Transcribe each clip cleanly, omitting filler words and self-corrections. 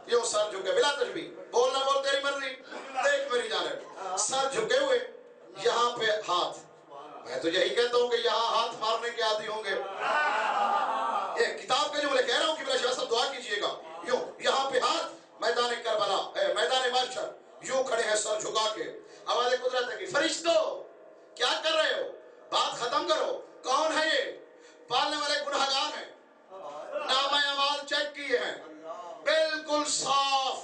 یوں سر جھکے بلا تشبیہ، بول نہ بول تیری مرضی، دیکھ میری جانب، سر جھکے ہوئے، یہاں پہ ہاتھ. میں تو یہی کہتا ہوں کہ یہاں ہاتھ مارنے کے عادی ہوں گے. یہ کتاب کے جملے کہہ رہا ہوں کہ بلا شاہ صاحب دعا کیجئے گا. یوں یہاں پہ ہاتھ، میدان کربلا، میدان محشر، یوں کھڑے ہیں سر جھکا کے. آواز قدرت ہے کہ فرشتو کیا کر رہے ہو؟ بات ختم کرو. کون ہے یہ؟ پالنے والے گناہگار ہیں، نامہ اعمال چیک کیے ہیں، بالکل صاف،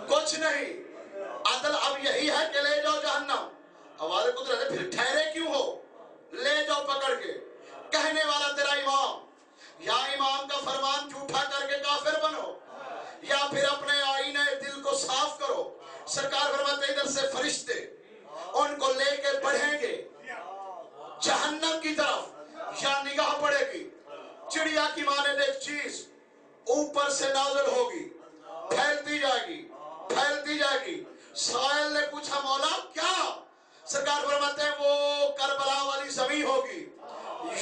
کچھ نہیں. عدل اب یہی ہے کہ لے جاؤ جہنم. آواز قدرت ہے پھر ٹھہرے کیوں ہو؟ لے جاؤ پکڑ کے. کہنے والا تیرا امام، یا امام کا فرمان جھوٹا کر کے کافر بنو، یا پھر اپنے آئینے دل کو صاف کرو. سرکار فرماتے ادھر سے فرشتے ان کو لے کے بڑھیں گے جہنم کی طرف. یا نگاہ پڑے گی، چڑیا کی مانند ایک چیز اوپر سے نازل ہوگی، پھیلتی جائے گی، پھیلتی جائے گی. سائل نے پوچھا مولا کیا؟ سرکار فرماتے ہیں وہ کربلا والی زمین ہوگی،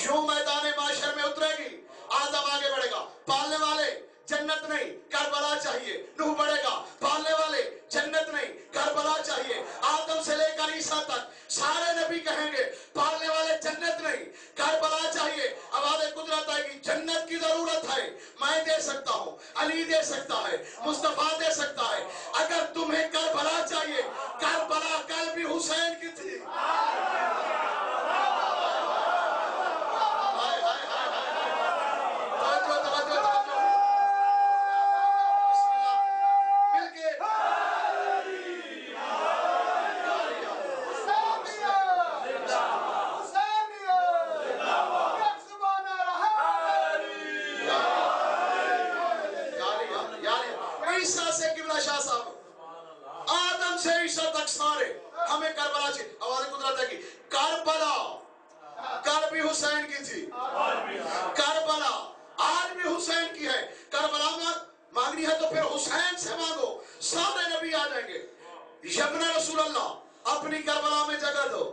یوں میدان معاشر میں اترے گی. آدم آگے بڑھے گا، پالنے والے جنت نہیں کربلا چاہیے. نوح بڑھے گا، پالنے والے جنت نہیں کربلا چاہیے. آدم سے لے کر عیسیٰ تک سارے نبی کہیں گے پالنے والے جنت نہیں کربلا چاہیے. آواز قدرت آئے گی جنت کی ضرورت ہے، میں دے سکتا ہوں، علی دے سکتا ہے، مصطفیٰ دے سکتا ہے. اگر تمہیں کربلا چاہیے، کربلا کل بھی حسین کی تھی. ہمیں کربلا چاہیے. آواز قدرت ہے کہ کربلا کل بھی حسین کی تھی، کربلا آج بھی حسین کی ہے. کربلا مانگنی ہے تو پھر حسین سے مانگو، سارے نبی آ جائیں گے. یبن رسول اللہ اپنی کربلا میں جگہ دو،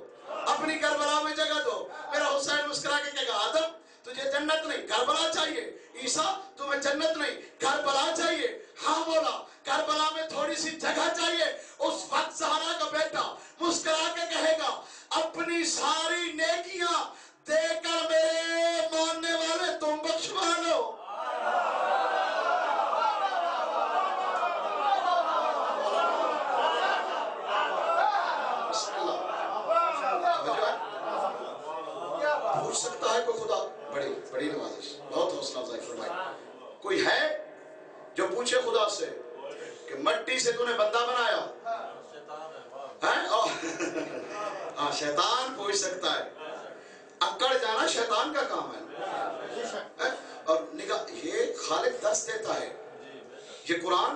اپنی کربلا میں جگہ دو. میرا حسین مسکرا کے کہے گا آدم تجھے جنت نہیں کربلا چاہیے، عیسیٰ تمہیں جنت نہیں کربلا چاہیے. ہاں مولا کربلا میں تھوڑی سی جگہ چاہیے. اس وقت زہرا کا بیٹا مسکرا کے کہے گا اپنی ساری نیکیاں دے کر میرے ماننے والے تم بخشوا لو. پوچھ سکتا ہے کوئی خدا؟ بڑی نوازش، بہت حوصلہ افزائی فرمائی. کوئی ہے جو پوچھے خدا سے کہ مٹی سے تو نے بندہ بنایا؟ ہاں شیطان پوچھ سکتا ہے. اکڑ جانا شیطان کا کام ہے. اور نگاہ یہ خالق درس دیتا ہے. یہ قرآن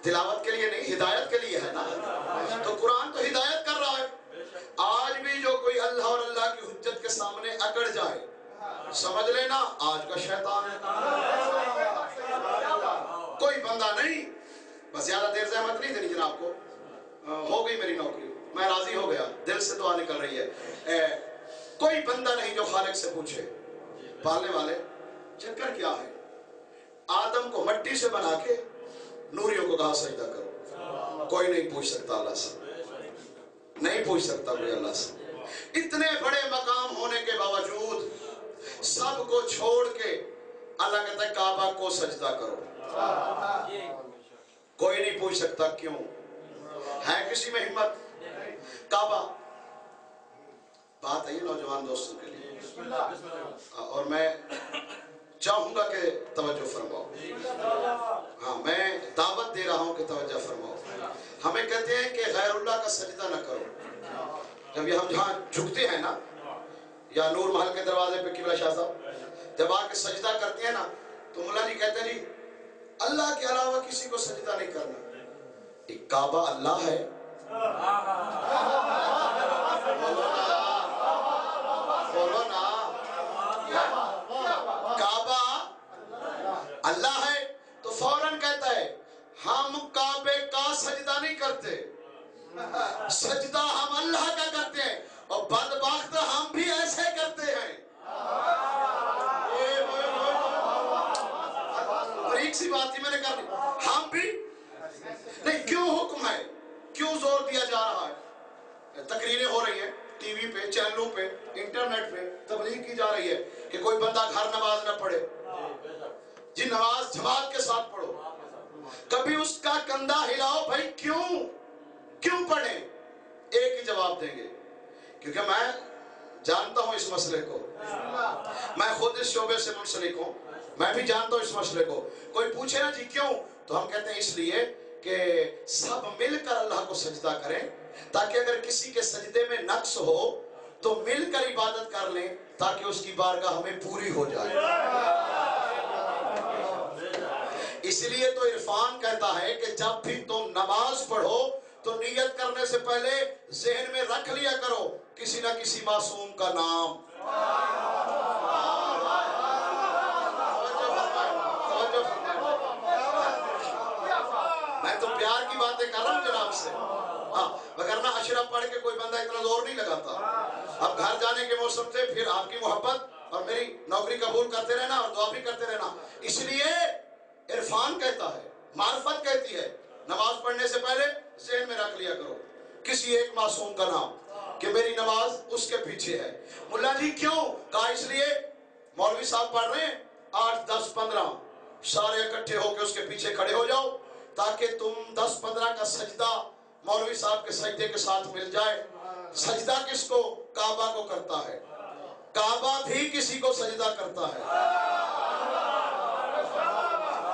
تلاوت کے لیے نہیں ہدایت کے لیے ہے نا. تو قرآن تو ہدایت کر رہا ہے. آج بھی جو کوئی اللہ اور اللہ کی حجت کے سامنے اکڑ جائے سمجھ لینا آج کا شیطان ہے. کوئی بندہ نہیں. بس زیادہ دیر زحمت نہیں دینی جناب کو. ہو گئی میری نوکری، میں راضی ہو گیا، دل سے دعا نکل رہی ہے. کوئی بندہ نہیں جو خالق سے پوچھے پالنے والے چکر کیا ہے. آدم کو مٹی سے بنا کے نوریوں کو کہا سجدہ کرو. کوئی نہیں پوچھ سکتا اللہ سے، نہیں پوچھ سکتا کوئی اللہ سے. اتنے بڑے مقام ہونے کے باوجود سب کو چھوڑ کے اللہ کہتا ہے کعبہ کو سجدہ کرو. کوئی نہیں پوچھ سکتا کیوں. ہے کسی میں ہمت؟ کعبہ بات ہے یہ نوجوان دوستوں کے لیے، اور میں چاہوں گا کہ توجہ فرماؤ. ہاں میں دعوت دے رہا ہوں کہ توجہ فرماؤ. ہمیں کہتے ہیں کہ غیر اللہ کا سجدہ نہ کرو. جب یہ ہم جہاں جھکتے ہیں نا، یا نور محل کے دروازے پہ قبلہ شاہ صاحب جب آ کے سجدہ کرتے ہیں نا، تو مولا جی کہتے ہیں جی اللہ کے علاوہ کسی کو سجدہ نہیں کرنا. ایک کعبہ اللہ ہے، بولو نا، کعبہ اللہ ہے. تو فوراً کہتا ہے ہم کعبے کا سجدہ نہیں کرتے، سجدہ ہم اللہ کا کرتے ہیں. اور بدبخت ہم بھی ایسے کرتے ہیں. बारीक सी बात थी, मैंने कर दी। हम भी नहीं, क्यों हुक्म है, क्यों जोर दिया जा रहा है? तकरीरें हो रही है टीवी पे, चैनलों पे, इंटरनेट पे, तबलीग की जा रही है कि कोई बंदा घर नमाज न पढ़े जी, नमाज जमात के साथ पढ़ो। कभी उसका कंधा हिलाओ भाई, क्यों पढ़े? एक ही जवाब देंगे, क्योंकि मैं जानता हूं इस मसले को, मैं खुद इस शोबे से मुंसलिक हूं, मैं भी जानता हूं इस मसले को। कोई पूछे ना जी क्यों, तो हम कहते हैं इसलिए कि सब मिलकर अल्लाह को सजदा करें, ताकि अगर किसी के सजदे में नक्स हो तो मिलकर इबादत कर लें, ताकि उसकी बारगाह हमें पूरी हो जाए। इसलिए तो इरफान कहता है कि जब भी तुम नमाज पढ़ो तो नियत करने से पहले ज़हन में रख लिया करो किसी ना किसी मासूम का नाम। मैं तो प्यार की बातें कर रहा हूँ जनाब से, हाँ, वगरना अशरफ पढ़ के कोई बंदा इतना जोर नहीं लगाता। अब घर जाने के मौसम से फिर आपकी मोहब्बत और मेरी नौकरी कबूल करते रहना और दुआ भी करते रहना। इसलिए इरफान कहता है, मार्फत कहती है, नमाज पढ़ने से पहले ज़हन में रख लिया करो किसी एक मासूम का नाम, कि मेरी नमाज उसके पीछे है। मुल्ला जी क्यों कहा? इसलिए मौलवी साहब पढ़ रहे हैं, 8, 10, 15 सारे इकट्ठे होकर उसके पीछे खड़े हो जाओ, ताकि तुम 10-15 का सजदा मौलवी साहब के सजदे के साथ मिल जाए। सजदा किसको? काबा को करता है, काबा भी किसी को सजदा करता है।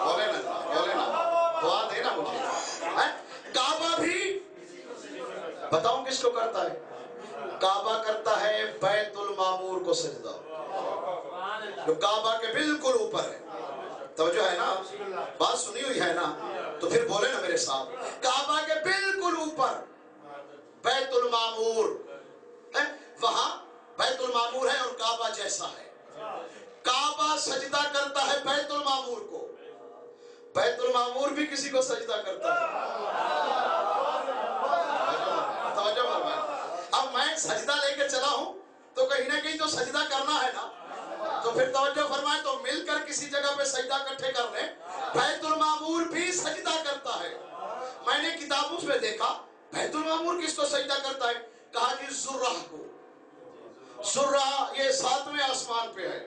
बोले ना, दुआ देना मुझे। काबा भी बताऊं किसको करता है? काबा करता है बैतुल मामूर को सजदा, जो काबा के बिल्कुल ऊपर है। तवज्जो है ना, बात सुनी हुई है ना? तो फिर बोले ना मेरे साथ, काबा के बिल्कुल ऊपर बैतुल मामूर है, वहां बैतुल मामूर है और काबा जैसा है। काबा सजदा करता है बैतुल मामूर को, बैतुल मामूर भी किसी को सजदा करता है। अब मैं सजदा लेके चला हूं तो कहीं ना कहीं तो सजदा करना है ना, तो फिर तवज्जो फरमाए, तो मिलकर किसी जगह पे सजदा इकट्ठे कर लें। बैतुल मामूर भी सजदा करता है। मैंने किताबों में देखा बैतुल मामूर किसको सजदा करता है? कहा जी ज़ुर्राह को। ज़ुर्राह ये 7वें आसमान पे है।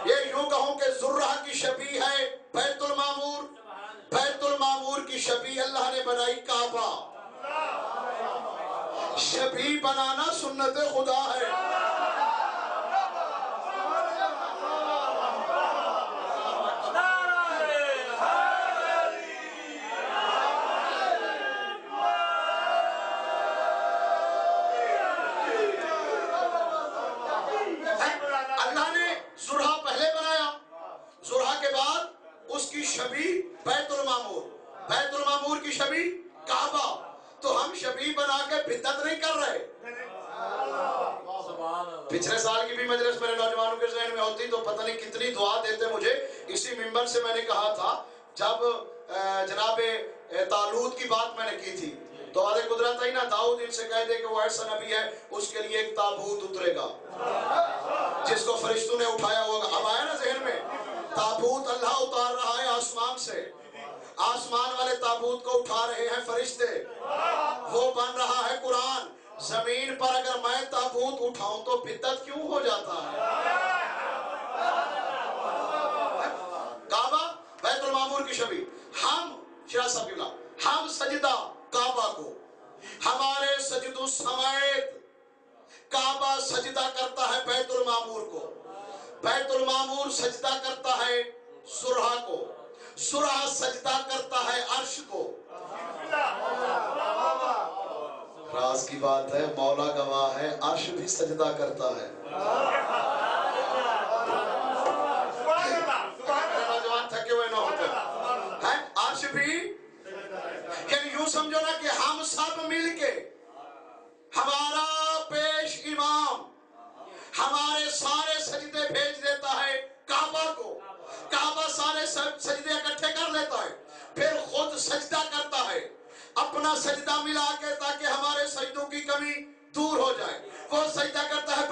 ये यूं कहूं कि ज़ुर्राह की शबी है बैतुल मामूर, बैतुल मामूर की शबी अल्लाह ने बनाई काबा। शबी बनाना सुन्नत खुदा है। अल्लाह ने ज़ुर्हा पहले बनाया, ज़ुर्हा के बाद उसकी शबी बैतुल मामूर, बैतुल मामूर की शबी काबा। तो हम शबी बना के बिदअत नहीं कर रहे। पिछले साल की भी मजलिस मेरे नौजवानों के ज़हन में होती तो पता नहीं कितनी दुआ देते मुझे। इसी मिंबर से मैंने कहा था, जब जनाबे तालूत की बात मैंने की थी, तो आदे कुदरत ही ना दाऊद इनसे कह दे कि वो ऐसा नबी है, उसके लिए एक ताबूत उतरेगा जिसको फरिश्तों ने उठाया होगा। अब आया ना ज़हन में, ताबूत अल्लाह उतार रहा है आसमान से, आसमान वाले ताबूत को उठा रहे हैं फरिश्ते, वो बन रहा है कुरान। जमीन पर अगर मैं ताबूत उठाऊं तो बिदअत क्यों हो जाता है? काबा बैतुल मामूर की शबी। हम शिरा साहब, हम सजदा काबा को, हमारे सजदों समेत काबा सजदा करता है बैतुल मामूर को, बैतुल मामूर सजदा करता है ज़ुर्हा को, ज़ुर्हा सजदा करता है अर्श को। राज की बात है, मौला गवाह है, अर्श भी सजदा करता है। नौजवान थके हुए ना होते हैं, अर्श भी, यानी यूं समझो ना कि हम सब मिलके, हमारा पेश इमाम हमारे सारे सजदे भेज देता है काबा को, काबा सारे सजदे इकट्ठे कर लेता है, फिर खुद सजदा करता है अपना सजदा मिला के, ताकि हमारे सजदों की कमी दूर हो जाए। वो सजदा करता है